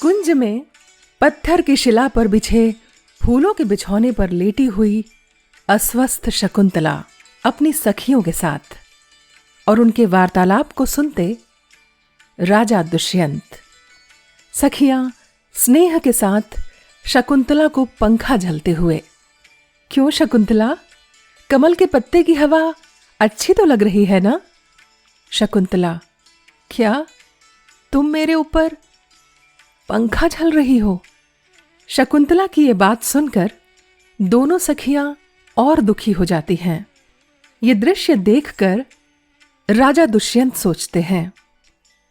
कुंज में पत्थर की शिला पर बिछे फूलों के बिछौने पर लेटी हुई अस्वस्थ शकुंतला अपनी सखियों के साथ और उनके वार्तालाप को सुनते राजा दुष्यंत। सखियां स्नेह के साथ शकुंतला को पंखा झलते हुए, क्यों शकुंतला, कमल के पत्ते की हवा अच्छी तो लग रही है ना? शकुंतला, क्या तुम मेरे ऊपर पंखा झल रही हो? शकुंतला की ये बात सुनकर दोनों सखियां और दुखी हो जाती हैं। ये दृश्य देखकर राजा दुष्यंत सोचते हैं,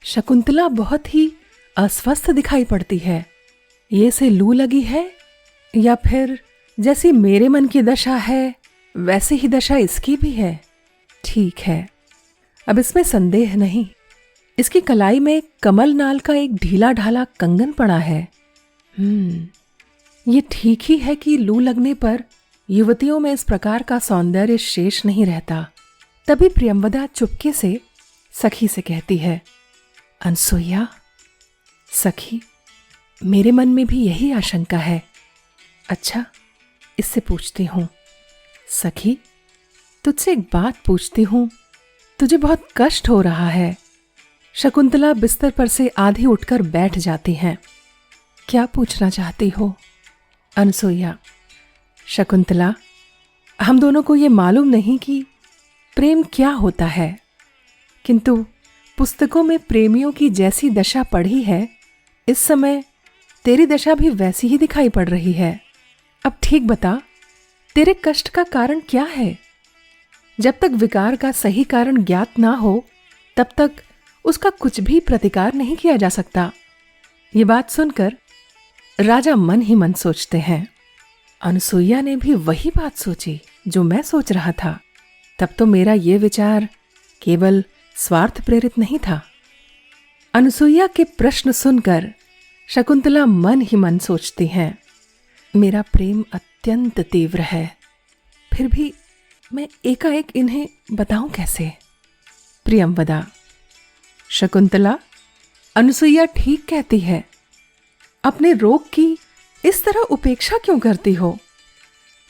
शकुंतला बहुत ही अस्वस्थ दिखाई पड़ती है। ये से लू लगी है या फिर जैसी मेरे मन की दशा है वैसे ही दशा इसकी भी है। ठीक है, अब इसमें संदेह नहीं, इसकी कलाई में कमल नाल का एक ढीला ढाला कंगन पड़ा है। ये ठीक ही है कि लू लगने पर युवतियों में इस प्रकार का सौंदर्य शेष नहीं रहता। तभी प्रियंवदा चुपके से सखी से कहती है, अनसुईया सखी, मेरे मन में भी यही आशंका है। अच्छा, इससे पूछती हूं। सखी, तुझसे एक बात पूछती हूं, तुझे बहुत कष्ट हो रहा है। शकुंतला बिस्तर पर से आधी उठकर बैठ जाती हैं। क्या पूछना चाहती हो? अनसुईया, शकुंतला, हम दोनों को ये मालूम नहीं कि प्रेम क्या होता है, किंतु पुस्तकों में प्रेमियों की जैसी दशा पढ़ी है, इस समय तेरी दशा भी वैसी ही दिखाई पड़ रही है। अब ठीक बता, तेरे कष्ट का कारण क्या है? जब तक विकार का सही कारण ज्ञात ना हो तब तक उसका कुछ भी प्रतिकार नहीं किया जा सकता। ये बात सुनकर राजा मन ही मन सोचते हैं, अनसुईया ने भी वही बात सोची जो मैं सोच रहा था। तब तो मेरा ये विचार केवल स्वार्थ प्रेरित नहीं था। अनसुईया के प्रश्न सुनकर शकुंतला मन ही मन सोचती हैं, मेरा प्रेम अत्यंत तीव्र है, फिर भी मैं एकाएक इन्हें बताऊं कैसे? प्रियंवदा, शकुंतला, अनसुईया ठीक कहती है। अपने रोग की इस तरह उपेक्षा क्यों करती हो?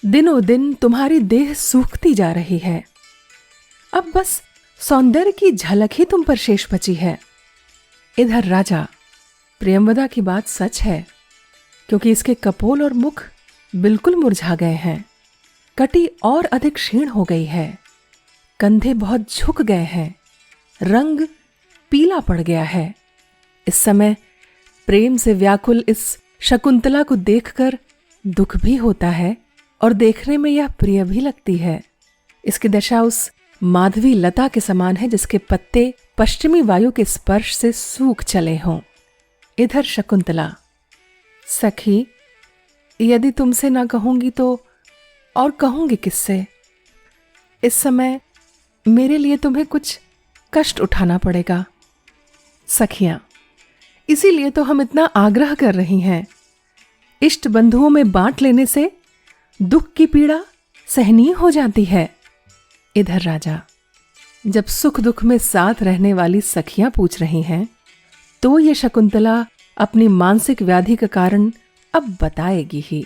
दिनों दिन तुम्हारी देह सूखती जा रही है। अब बस सौंदर्य की झलक ही तुम पर शेष बची है। इधर राजा, प्रियंवदा की बात सच है, क्योंकि इसके कपोल और मुख बिल्कुल मुरझा गए हैं। कटी और अधिक क्षीण हो गई है। कंधे बहुत झुक गए हैं। रंग पीला पड़ गया है। इस समय प्रेम से व्याकुल इस शकुंतला को देखकर दुख भी होता है और देखने में यह प्रिय भी लगती है। इसकी दशा उस माधवी लता के समान है जिसके पत्ते पश्चिमी वायु के स्पर्श से सूख चले हों। इधर शकुंतला, सखी, यदि तुमसे ना कहूंगी तो और कहूंगी किससे? इस समय मेरे लिए तुम्हें कुछ कष्ट उठाना पड़ेगा। सखियां, इसीलिए तो हम इतना आग्रह कर रही हैं। इष्ट बंधुओं में बांट लेने से दुख की पीड़ा सहनीय हो जाती है। इधर राजा, जब सुख दुख में साथ रहने वाली सखियां पूछ रही हैं, तो ये शकुंतला अपनी मानसिक व्याधि का कारण अब बताएगी ही।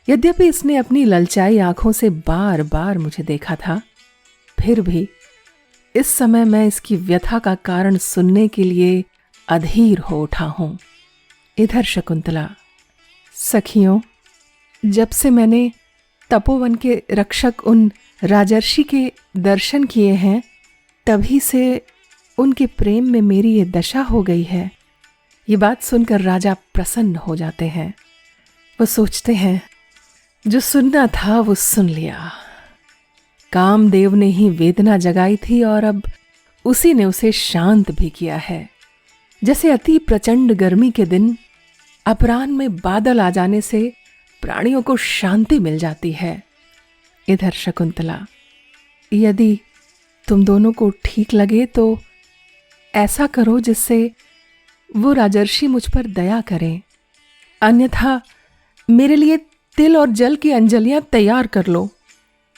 यद्यपि इसने अपनी ललचाई आंखों से बार बार मुझे देखा था, फिर भी इस समय मैं इसकी व्यथा का कारण सुनने के लिए अधीर हो उठा हूं। इधर शकुंतला, सखियों, जब से मैंने तपोवन के रक्षक उन राजर्षि के दर्शन किए हैं, तभी से उनके प्रेम में मेरी ये दशा हो गई है। ये बात सुनकर राजा प्रसन्न हो जाते हैं। वो सोचते हैं, जो सुनना था वो सुन लिया। कामदेव ने ही वेदना जगाई थी और अब उसी ने उसे शांत भी किया है। जैसे अति प्रचंड गर्मी के दिन अपराह्न में बादल आ जाने से प्राणियों को शांति मिल जाती है। इधर शकुंतला, यदि तुम दोनों को ठीक लगे तो ऐसा करो जिससे वो राजर्षि मुझ पर दया करें, अन्यथा मेरे लिए तिल और जल की अंजलियां तैयार कर लो।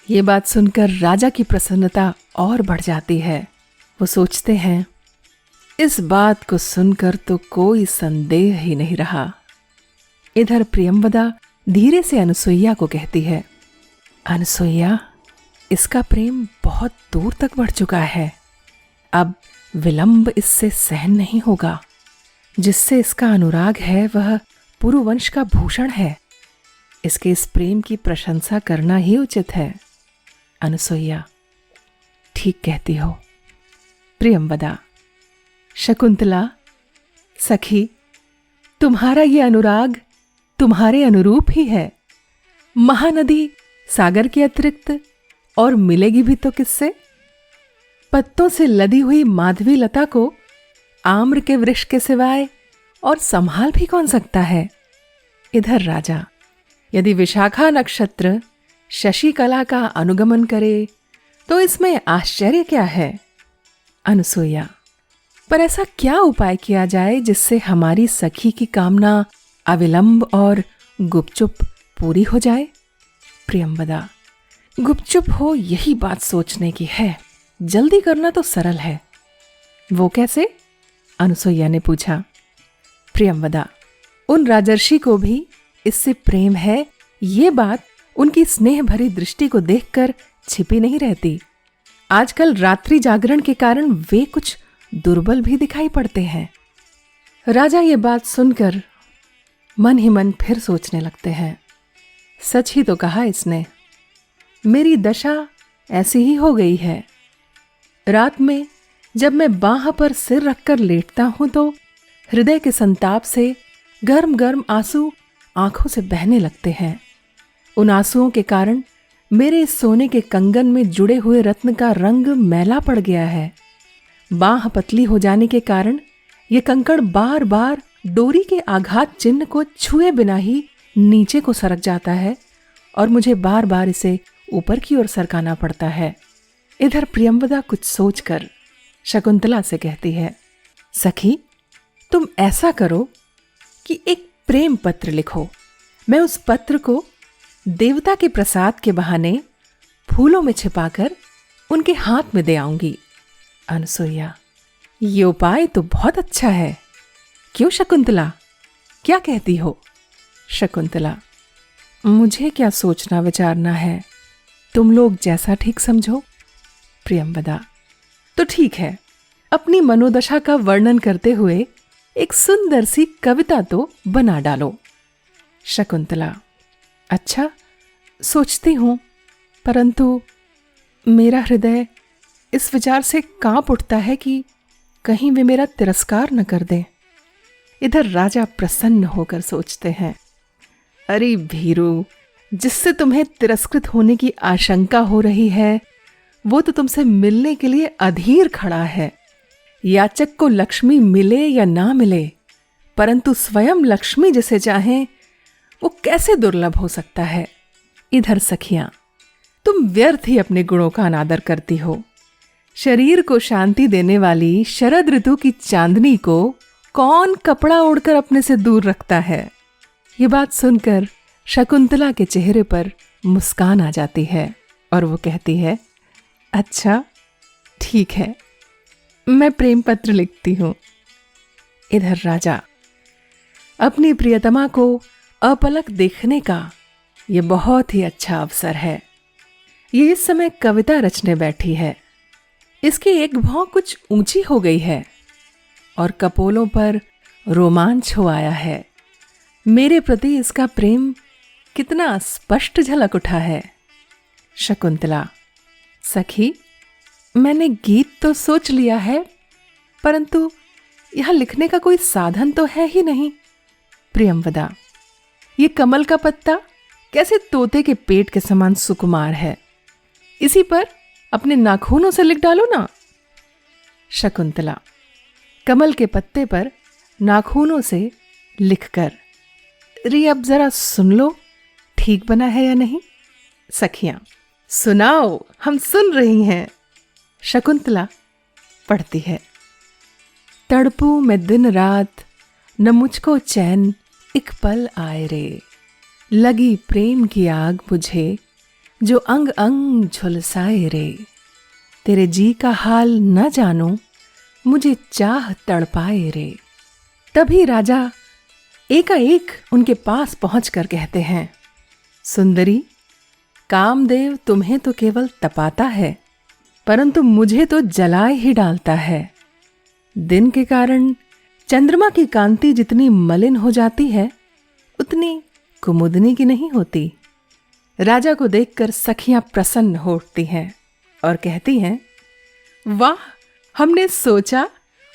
ये बात सुनकर राजा की प्रसन्नता और बढ़ जाती है। वो सोचते हैं, इस बात को सुनकर तो कोई संदेह ही नहीं रहा इधर प्रियंवदा धीरे से अनुसुईया को कहती है, अनुसुईया, इसका प्रेम बहुत दूर तक बढ़ चुका है। अब विलंब इससे सहन नहीं होगा। जिससे इसका अनुराग है वह पुरुवंश का भूषण है। इसके इस प्रेम की प्रशंसा करना ही उचित है। अनुसुईया, ठीक कहती हो। प्रियंवदा, शकुंतला, सखी, तुम्हारा ये अनुराग तुम्हारे अनुरूप ही है। महानदी सागर के अतिरिक्त और मिलेगी भी तो किससे? पत्तों से लदी हुई माधवी लता को आम्र के वृक्ष के सिवाय और संभाल भी कौन सकता है? इधर राजा, यदि विशाखा नक्षत्र शशिकला का अनुगमन करे तो इसमें आश्चर्य क्या है? अनुसुईया, पर ऐसा क्या उपाय किया जाए जिससे हमारी सखी की कामना अविलंब और गुपचुप पूरी हो जाए? प्रियंवदा, गुपचुप हो यही बात सोचने की है। जल्दी करना तो सरल है। वो कैसे? अनुसुईया ने पूछा। प्रियंवदा, उन राजर्षि को भी इससे प्रेम है, ये बात उनकी स्नेह भरी दृष्टि को देखकर छिपी नहीं रहती। आजकल रात्रि जागरण के कारण वे कुछ दुर्बल भी दिखाई पड़ते हैं। राजा ये बात सुनकर मन ही मन फिर सोचने लगते हैं। सच ही तो कहा इसने। मेरी दशा ऐसी ही हो गई है। रात में जब मैं बाह पर सिर रखकर लेटता हूं तो हृदय के संताप से गर्म गर्म आंसू आंखों से बहने लगते हैं। उन आंसुओं के कारण मेरे इस सोने के कंगन में जुड़े हुए रत्न का रंग मैला पड़ गया है। बाह पतली हो जाने के कारण ये कंकड़ बार बार डोरी के आघात चिन्ह को छुए बिना ही नीचे को सरक जाता है और मुझे बार बार इसे ऊपर की ओर सरकाना पड़ता है। इधर प्रियंवदा कुछ सोचकर शकुंतला से कहती है, सखी, तुम ऐसा करो कि एक प्रेम पत्र लिखो। मैं उस पत्र को देवता के प्रसाद के बहाने फूलों में छिपाकर उनके हाथ में दे आऊंगी। अनुसुईया, ये उपाय तो बहुत अच्छा है। क्यों शकुंतला, क्या कहती हो? शकुंतला, मुझे क्या सोचना विचारना है, तुम लोग जैसा ठीक समझो। प्रियंवदा, तो ठीक है, अपनी मनोदशा का वर्णन करते हुए एक सुंदर सी कविता तो बना डालो। शकुंतला, अच्छा, सोचती हूं, परंतु मेरा हृदय इस विचार से कांप उठता है कि कहीं वे मेरा तिरस्कार न कर दें। इधर राजा प्रसन्न होकर सोचते हैं, अरे भीरू, जिससे तुम्हें तिरस्कृत होने की आशंका हो रही है वो तो तुमसे मिलने के लिए अधीर खड़ा है। याचक को लक्ष्मी मिले या ना मिले, परंतु स्वयं लक्ष्मी जिसे चाहे वो कैसे दुर्लभ हो सकता है। इधर सखियां, तुम व्यर्थ ही अपने गुणों का अनादर करती हो। शरीर को शांति देने वाली शरद ऋतु की चांदनी को कौन कपड़ा ओढ़कर अपने से दूर रखता है? ये बात सुनकर शकुंतला के चेहरे पर मुस्कान आ जाती है और वो कहती है, अच्छा, ठीक है, मैं प्रेम पत्र लिखती हूं। इधर राजा, अपनी प्रियतमा को अपलक देखने का ये बहुत ही अच्छा अवसर है। ये इस समय कविता रचने बैठी है। इसकी एक भौं कुछ ऊंची हो गई है और कपोलों पर रोमांच हो आया है। मेरे प्रति इसका प्रेम कितना स्पष्ट झलक उठा है। शकुंतला, सखी, मैंने गीत तो सोच लिया है, परंतु यहां लिखने का कोई साधन तो है ही नहीं। प्रियंवदा, ये कमल का पत्ता कैसे तोते के पेट के समान सुकुमार है, इसी पर अपने नाखूनों से लिख डालो ना। शकुंतला, कमल के पत्ते पर नाखूनों से लिखकर, री अब जरा सुन लो, ठीक बना है या नहीं। सखियां, सुनाओ, हम सुन रही हैं। शकुंतला पढ़ती है, तड़पू मैं दिन रात न मुझको चैन एक पल आए रे, लगी प्रेम की आग मुझे जो अंग अंग झुलसाए रे, तेरे जी का हाल न जानो मुझे चाह तड़पाए रे। तभी राजा एकाएक उनके पास पहुंचकर कहते हैं, सुंदरी, कामदेव तुम्हें तो केवल तपाता है, परंतु मुझे तो जलाए ही डालता है। दिन के कारण चंद्रमा की कांति जितनी मलिन हो जाती है, उतनी कुमुदनी की नहीं होती। राजा को देखकर सखियां प्रसन्न हो उठती हैं और कहती हैं, वाह, हमने सोचा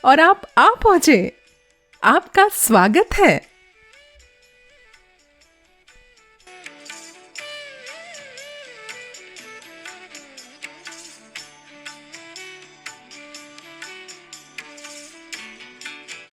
और आप आ पहुंचे। आपका स्वागत है।